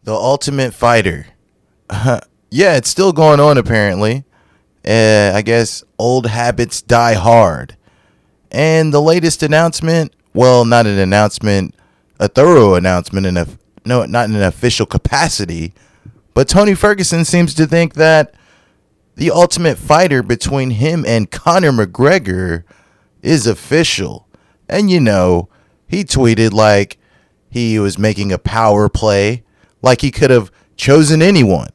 The Ultimate Fighter. Yeah, it's still going on apparently. I guess old habits die hard. And the latest announcement, well, not an announcement, a thorough announcement no, not in an official capacity, but Tony Ferguson seems to think that the Ultimate Fighter between him and Conor McGregor is official. And he tweeted like he was making a power play, like he could have chosen anyone.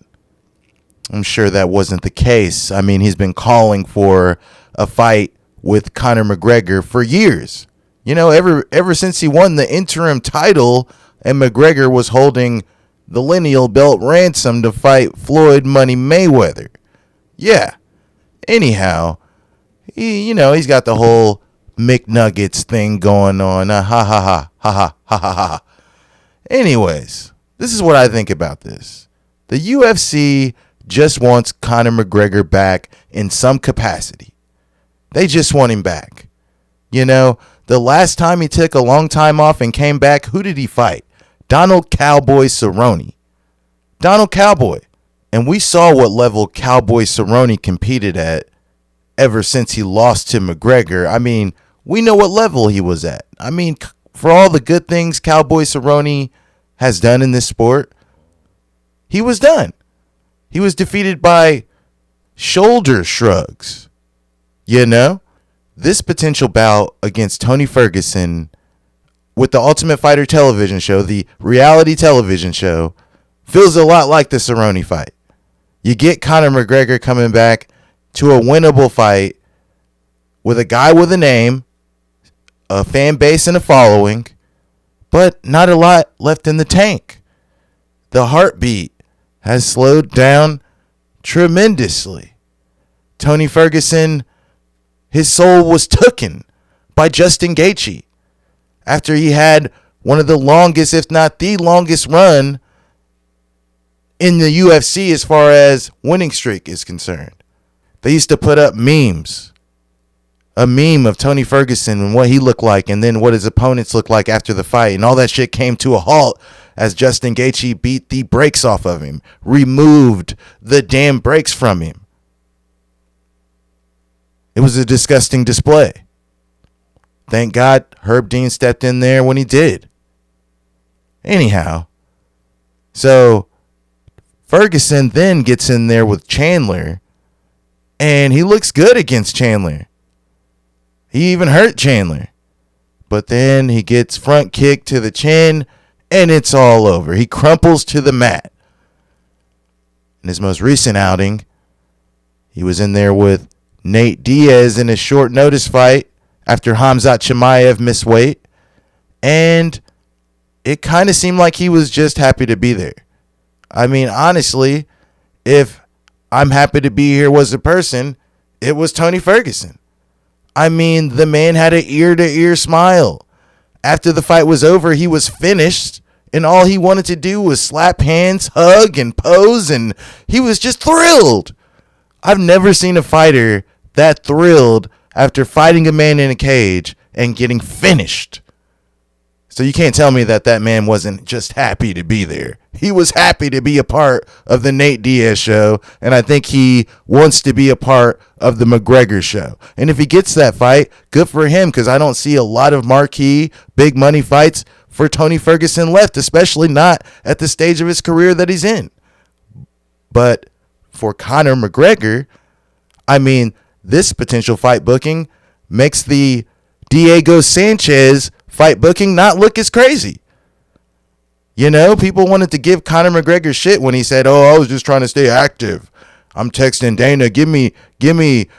I'm sure that wasn't the case. I mean, he's been calling for a fight with Conor McGregor for years. Ever since he won the interim title and McGregor was holding the lineal belt ransom to fight Floyd Money Mayweather. Yeah. Anyhow, he's got the whole McNuggets thing going on. Ha ha ha ha ha ha ha ha. Anyways, this is what I think about this. The UFC just wants Conor McGregor back in some capacity. They just want him back. The last time he took a long time off and came back, who did he fight? Donald Cowboy Cerrone. Donald Cowboy. And we saw what level Cowboy Cerrone competed at ever since he lost to McGregor. I mean, we know what level he was at. I mean, for all the good things Cowboy Cerrone has done in this sport, he was done. He was defeated by shoulder shrugs. This potential bout against Tony Ferguson with the Ultimate Fighter television show, the reality television show, feels a lot like the Cerrone fight. You get Conor McGregor coming back to a winnable fight with a guy with a name, a fan base and a following, but not a lot left in the tank. The heartbeat has slowed down tremendously. Tony Ferguson, his soul was taken by Justin Gaethje after he had one of the longest, if not the longest run in the UFC as far as winning streak is concerned. They used to put up memes. A meme of Tony Ferguson and what he looked like and then what his opponents looked like after the fight. And all that shit came to a halt as Justin Gaethje beat the brakes off of him. Removed the damn brakes from him. It was a disgusting display. Thank God Herb Dean stepped in there when he did. Anyhow, so Ferguson then gets in there with Chandler, and he looks good against Chandler. He even hurt Chandler. But then he gets front kick to the chin, and it's all over. He crumples to the mat. In his most recent outing, he was in there with Nate Diaz in a short notice fight after Khamzat Chimaev missed weight. And it kind of seemed like he was just happy to be there. I mean, honestly, if I'm happy to be here was a person, it was Tony Ferguson. I mean, the man had an ear-to-ear smile. After the fight was over, he was finished, and all he wanted to do was slap hands, hug, and pose, and he was just thrilled. I've never seen a fighter that thrilled after fighting a man in a cage and getting finished. So you can't tell me that man wasn't just happy to be there. He was happy to be a part of the Nate Diaz show, and I think he wants to be a part of the McGregor show. And if he gets that fight, good for him, because I don't see a lot of marquee, big money fights for Tony Ferguson left, especially not at the stage of his career that he's in. But for Conor McGregor, I mean, this potential fight booking makes the Diego Sanchez fight booking not look as crazy. People wanted to give Conor McGregor shit when he said, "Oh, I was just trying to stay active. I'm texting Dana, give me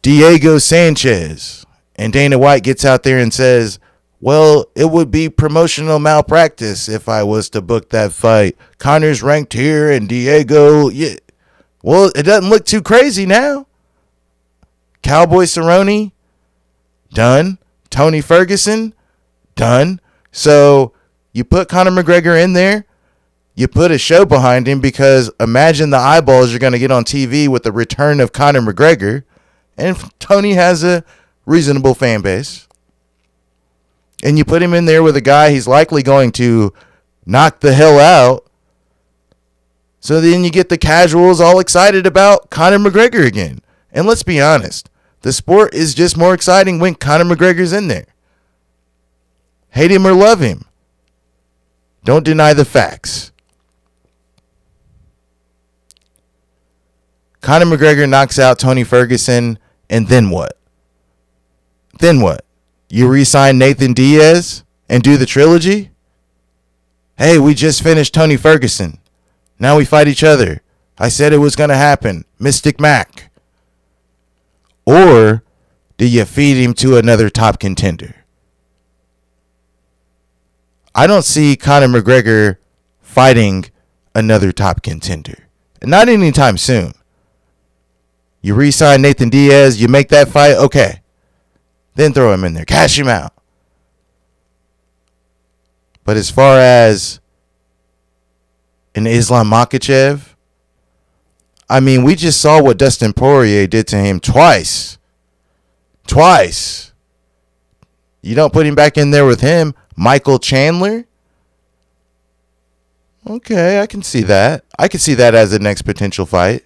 Diego Sanchez." And Dana White gets out there and says, "Well, it would be promotional malpractice if I was to book that fight. Conor's ranked here and Diego, yeah." Well, it doesn't look too crazy now. Cowboy Cerrone, done. Tony Ferguson, done. So you put Conor McGregor in there, you put a show behind him, because imagine the eyeballs you're going to get on TV with the return of Conor McGregor. And Tony has a reasonable fan base. And you put him in there with a guy he's likely going to knock the hell out So then you get the casuals all excited about Conor McGregor again. And let's be honest, the sport is just more exciting when Conor McGregor's in there. Hate him or love him, don't deny the facts. Conor McGregor knocks out Tony Ferguson, and then what? Then what? You re-sign Nathan Diaz and do the trilogy? Hey, we just finished Tony Ferguson. Now we fight each other. I said it was going to happen. Mystic Mac. Or do you feed him to another top contender? I don't see Conor McGregor fighting another top contender. Not anytime soon. You re-sign Nathan Diaz, you make that fight, okay. Then throw him in there. Cash him out. But as far as an Islam Makhachev, I mean, we just saw what Dustin Poirier did to him twice. Twice. You don't put him back in there with him. Michael Chandler? Okay, I can see that. I can see that as the next potential fight.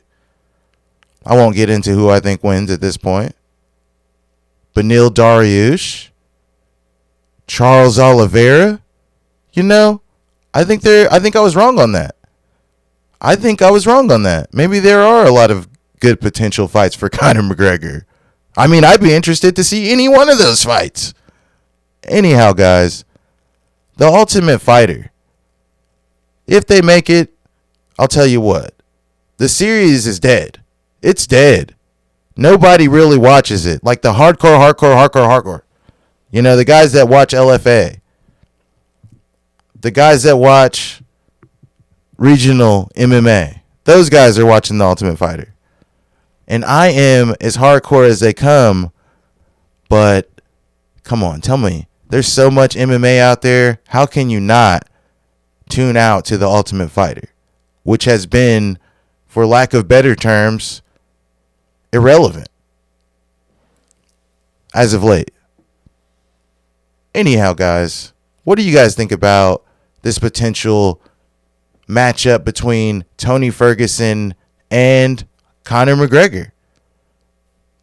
I won't get into who I think wins at this point. Beneil Dariush? Charles Oliveira? You know, I think I was wrong on that. Maybe there are a lot of good potential fights for Conor McGregor. I mean, I'd be interested to see any one of those fights. Anyhow, guys, The Ultimate Fighter. If they make it, I'll tell you what. The series is dead. It's dead. Nobody really watches it. Like the hardcore. You know, the guys that watch LFA. The guys that watch regional MMA. Those guys are watching The Ultimate Fighter. And I am as hardcore as they come. But come on, tell me. There's so much MMA out there. How can you not tune out to The Ultimate Fighter? Which has been, for lack of better terms, irrelevant as of late. Anyhow, guys, what do you guys think about this potential matchup between Tony Ferguson and Conor McGregor?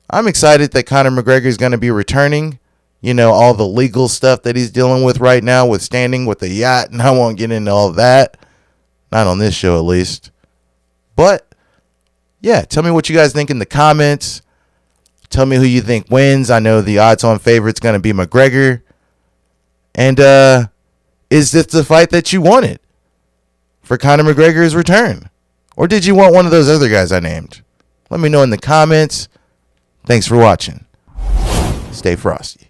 I'm excited that Conor McGregor is going to be returning. You know, all the legal stuff that he's dealing with right now with standing with the yacht, and I won't get into all that. Not on this show, at least. But, yeah, tell me what you guys think in the comments. Tell me who you think wins. I know the odds-on favorite's going to be McGregor. And is this the fight that you wanted for Conor McGregor's return? Or did you want one of those other guys I named? Let me know in the comments. Thanks for watching. Stay frosty.